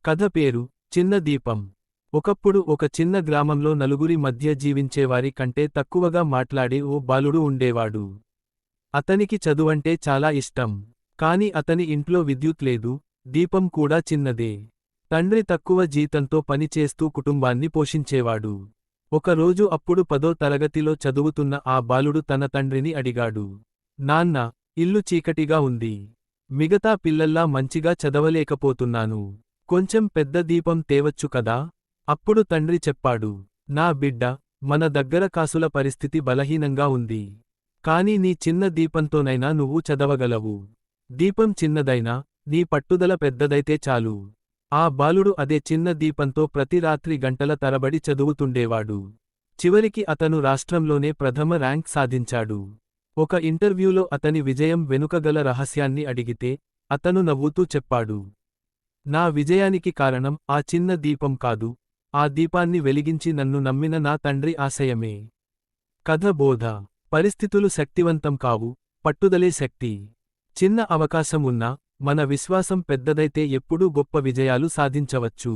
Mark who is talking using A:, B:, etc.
A: కథ పేరు చిన్న దీపం. ఒకప్పుడు ఒక చిన్న గ్రామంలో నలుగురి మధ్య జీవించేవారి కంటే తక్కువగా మాట్లాడే ఓ బాలుడు ఉండేవాడు. అతనికి చదువంటే చాలా ఇష్టం. కాని అతని ఇంట్లో విద్యుత్ లేదు, దీపం కూడా చిన్నదే. తండ్రి తక్కువ జీతంతో పనిచేస్తూ కుటుంబాన్ని పోషించేవాడు. ఒకరోజు అప్పుడు 10వ తరగతిలో చదువుతున్న ఆ బాలుడు తన తండ్రిని అడిగాడు. నాన్నా, ఇల్లు చీకటిగా ఉంది. మిగతా పిల్లల్లా మంచిగా చదవలేకపోతున్నాను. కొంచెం పెద్ద దీపం తేవచ్చు కదా? అప్పుడు తండ్రి చెప్పాడు. నా బిడ్డా, మన దగ్గర కాసుల పరిస్థితి బలహీనంగా ఉంది. కాని నీ చిన్న దీపంతోనైనా నువ్వు చదవగలవు. దీపం చిన్నదైనా, నీ పట్టుదల పెద్దదైతే చాలు. ఆ బాలుడు అదే చిన్న దీపంతో ప్రతి రాత్రి గంటల తరబడి చదువుతుండేవాడు. చివరికి అతను రాష్ట్రంలోనే ప్రథమ ర్యాంక్ సాధించాడు. ఒక ఇంటర్వ్యూలో అతని విజయం వెనుక గల రహస్యాన్ని అడిగితే, అతను నవ్వుతూ చెప్పాడు. నా విజయానికి కారణం ఆ చిన్న దీపం కాదు, ఆ దీపాన్ని వెలిగించి నన్ను నమ్మిన నా తండ్రి ఆశయమే. కథ బోధ: పరిస్థితులు శక్తివంతం కావు, పట్టుదలే శక్తి. చిన్న అవకాశం ఉన్నా, మన విశ్వాసం పెద్దదైతే ఎప్పుడూ గొప్ప విజయాలు సాధించవచ్చు.